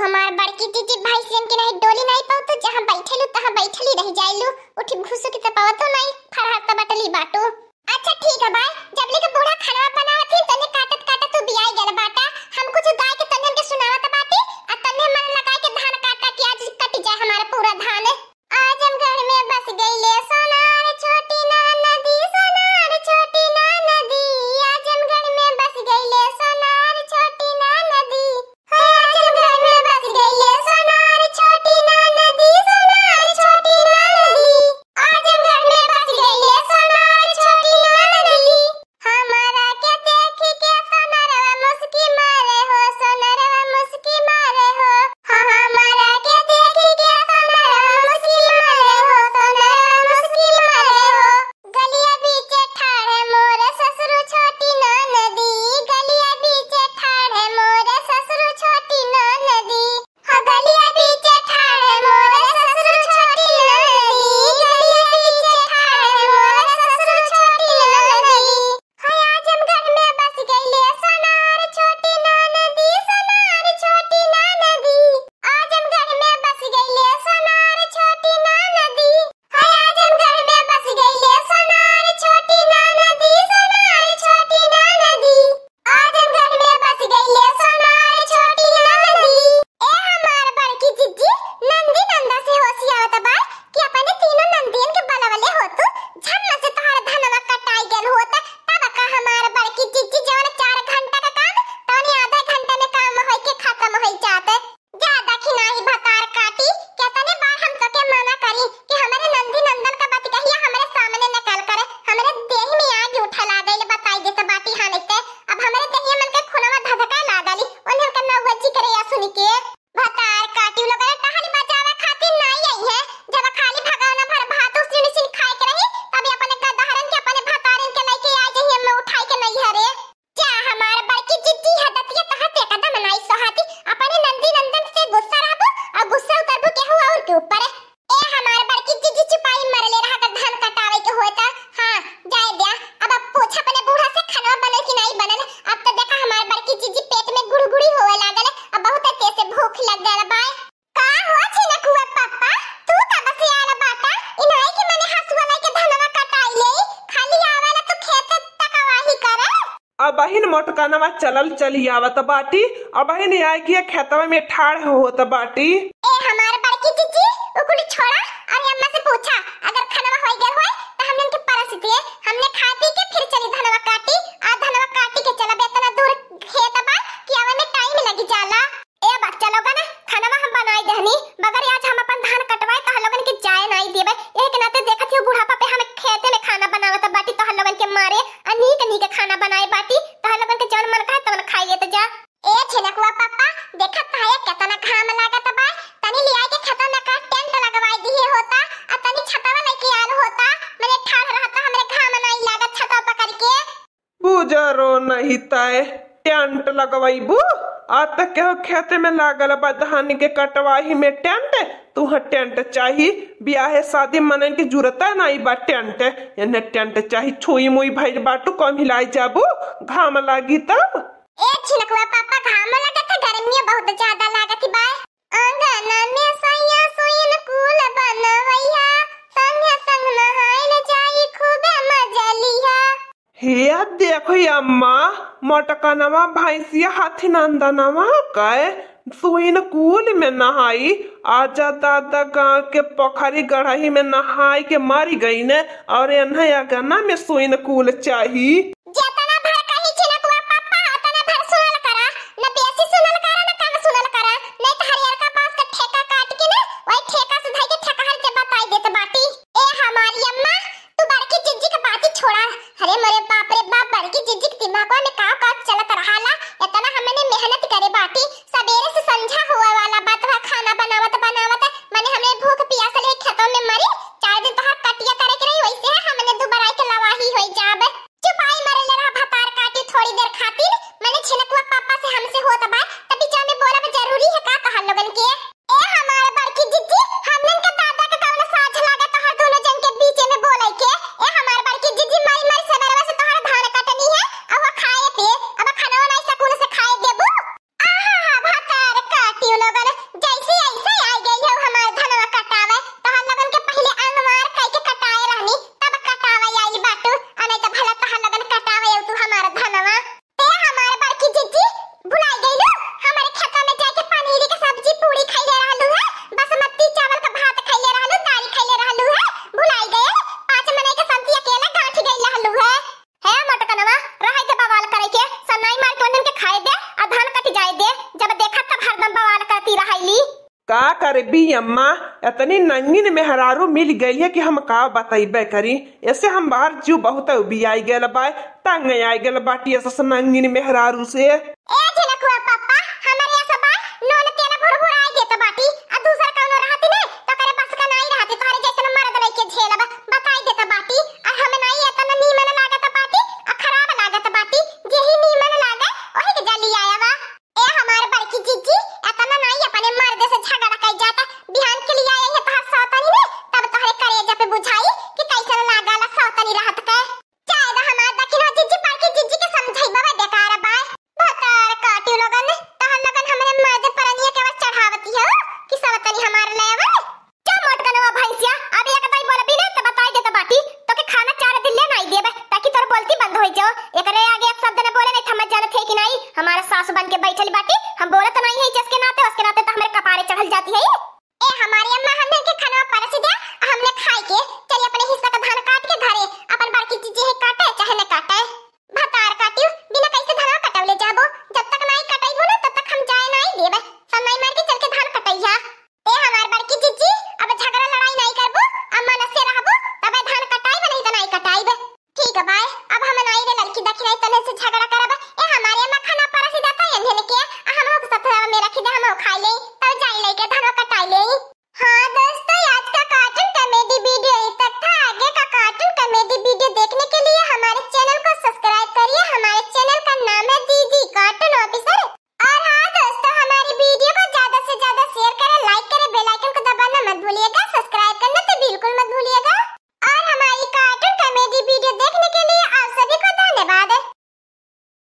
हमार बड़की जीजी भाई से के नहीं डोली नहीं पाऊ तो जहां बैठेलू तहां बैठली रह जाइलू उठी घुसो के पावत तो नहीं फरहाता बटली बाटो। अच्छा ठीक है भाई जबले के बूढ़ा खाना बनावत ही तने काटत काटत तू बियाई गेल बाटा हम कुछ गाय के तने के सुनावत बाटी आ तने मन लगा के धान काटा के आज कट जाए हमारा पूरा धान। आज हम घर में बस गईले सोनार छोटी ना नदी सोनार छोटी ना नदी आज हम घर में बस गईले सोनार छोटी ना नदी आज हम घर में बस गईले सोनार छोटी ना नदी सोनार छोटी ना नदी आज हम घर में बस गईले सोनार छोटी ना नदी हमारा के देखी के सोनारवा मुस्की मारे हो सोनारवा मुस्की मारे हो हाँ हमारा के देखी के सोनारवा मुस्की मारे हो सोनारवा मुस्की मारे हो गलिया बीचे ठाड़े मोरे ससुर छोटी ना नदी गलिया बीचे ठाड़े मोरे ससुर छोटी ना नदी हाँ गलिया बीचे ठाड़े मोरे ससुर छोटी ना नदी गलिया बीचे ठाड़े मोरे ससुर छोटी ना नदी हाँ आज हम घर में बस गईले सोनार छोटी ना नदी सोनार छोटी ना नदी आज हम घर में बस गईले सोनार छोटी ना नदी हाँ आज हम घर में बस गईले सोनार छोटी ना नदी सोनार छोटी ना नदी आज हम घर में बस गईले सोनार छोटी ना नदी। ए हमार बड़की जीजी नंदी नंदा से होशियावत बा कि अपने तीनों नंदियन के बलवले होतु झम्मा से तोहर धनवा कटाई गेल होत तब का हमार बड़की जीजी जवन 4 घंटा का काम तोने आधा घंटा में काम होई के खत्म होई जात ज्यादा खिनाही भतार काटी क्या तने बार हम तो के मना करी कि हमारे नंदी नंदन का बात कहिया हमारे सामने नकल करे हमारे देह में आग उठा ला देले बताई दे तो बाटी हानते अब हमारे देह मन के खुनवा धधका लागली उन्हें का नवजी करे या सुनी के भतार काटी लोग टहली बजावे खातिर नहीं आई है जब खाली भगावना भर भात उसी निसिन खाए के रही तभी अपने गदहरन के अपने भतारन के लेके आ जही हम उठाई के नहीं हरे क्या हमार बड़की जिद्दी हदतिया तहत कदम बनाई सोहाती अपने नंदी नंदन से गुस्सा रहबो और गुस्सा उतरबो के हुआ और के ऊपर ए हमार बड़की जिद्दी चुपाई मरले रहा कर धान कटावे के होता हां जाए दिया अब पूछ अपने बूढ़ा से खाना बनल कि नहीं बनल अब तो देखा हमार बड़की जिद्दी पेट में गुड़गुड़ी होवे लागल अब बहुत तेज से भूख लग गल बा का हो छिना कुआ पापा तू का बस आला बाटा इनाई के मने हसुआ लेके धनवा कटाई ले खाली आवेला तो खेत तकवाही करे अब बहिन मोटकानवा चलल चली आवत बाटी अब बहिन आए कि खेतवा में ठाड़ होत बाटी। ए हमार बड़की जीजी उकुली छोड़ा और अम्मा से पूछा अगर खाना होई गेल होय तो हमने के परस दिए हमने खा पी के फिर चली धनवा काटी आ धनवा काटी के चला बेतना दूर खेत बा कि आवे में टाइम लगी जाला ए बा चलोगा ना खाना हम बनाई देहनी मगर आज हम अपन धान कटवाए तो लोगन के जाए नहीं देबे एही के नाते देखत हो बुढ़ापा पे हम खेते में खाना बनावत बाटी तो लोगन के मारे अनीक अनीक खाना बनाए बाटी तो लोगन के जवन मन करे तवन खाई लेते जा। ए छेनकुआ पापा देखत ताया केतना घाम लागत बा तनी लिया के खता न का टेंट लगवाई दिए होता आ तनी छतवा लेके आल होता मने ठाड़ रहता हमरे घाम नहीं लागत छतवा पकड़ के बुजरो नहीं ताए टेंट लगवाईबू आ तक के खेते में लागल बा धान के कटवाही में टेंट तू टेंट चाही ब्याह शादी मने की जरूरत नहीं बा टेंट एने टेंट चाही छुई मुई भइल बाटू कम हिलाई जाबू घाम लागी तब। ए छिनकुआ पापा घाम लागत गर्मी बहुत ज्यादा लागत बा आंगन में सैया सोइन कुल बनवैया संग संग नहाइल जाई खूबे मजा लिया। हे देखो अम्मा मोटकानवा भैंसिया हाथी नंदनवा कहे सुइन कूल में नहाई आजा दादा गांव के पोखरी गढ़ही में नहाई के मारी गई ने और एन्हे गन्ना में सुइन कूल चाहिए जेतना भर कही छिनकुआ पापा उतना भर सुनल करा न बेसी सुनल करा न कम सुनल करा नहीं तो हरियर का पास का ठेका काट के ना वही ठेका से धाई के ठेका के बताई देत बाटी। ए हमारी अम्मा तू बड़की जिज्जी का बात छोड़ा अरे मेरे बाप रे बाप बड़की जिज्जी के दिमाग में का चलत रहाला इतना हमने मेहनत करे बाटी सवेरे से संझा हुआ वाला बात है खाना बनावत बनावत माने हमने भूख प्यास ले खेतों में मरी 4 दिन तो कटिया करे के रही वैसे है हमने दोबारा के लवाही होई जाब चुपाई मरे ले रहा भतार काटी थोड़ी देर खातिर मैंने छिनकुआ पापा से हमसे होत बा तभी जो में बोला जरूरी है का कहल लोगन के। ए हमारे बड़की जिज्जी हमने के दादा का कौन साझ लागा तो हर दोनों जन के बीच में बोले के ए हमारे बड़की जिज्जी मरी मरी सवेरे से तोहर धान कटनी है अब खाए पे अब खाना नहीं सकून से खाए देबू आहा भतार काटी लोगन का करे बी अम्मा, इतनी नंगीन मेहरारू मिल गई है कि हम का बताइबे करी। ऐसे हम बाहर जीव बहुत उबियाई गेल बा, तंग आई गेल बाटी ऐसा नंगीन मेहरारू से। ए झलकुआ पापा, हमारे ऐसा बा नोन तेरा भुरभुर आई देत बाटी, आ दूसर कौनो रहती ने तो करे बस का नहीं रहती, तोरे जैसे मर्द नहीं के झेलबा बताई देत बाटी। आ हम नहीं एतना नीमन लागत बाटी, आ खराब लागत बाटी, जेही नीमन लागे ओही के जली आया बा। ए हमारे बड़की जीजी एतना नहीं अपने मर्द से झगड़ा कई जाता, बिहान के लिए आई है तोहर सौतनी ने, तब तोहरे करेजा पे बुझाई कि कैसन लागला सौतनी रहत के। चाहे दा हमार दखिना जीजी बड़की जीजी के समझाई बाबा बेकार बा। भकार काटी लोगन तहन लगन हमरे मर्द परनिया के बस चढ़ावती है कि सौतनी हमार लेवल। क्या मोट कनवा भैंसिया, अब एक बाई बोलबी ने तो बताई देत बाटी, तो के खाना 4 दिन ले नहीं देबे ताकि तोर बोलती बंद हो जाओ। एकरे आगे एक शब्द न बोले नहीं, समझ जानत है कि नहीं हमारा सास बन के बैठल बाटी,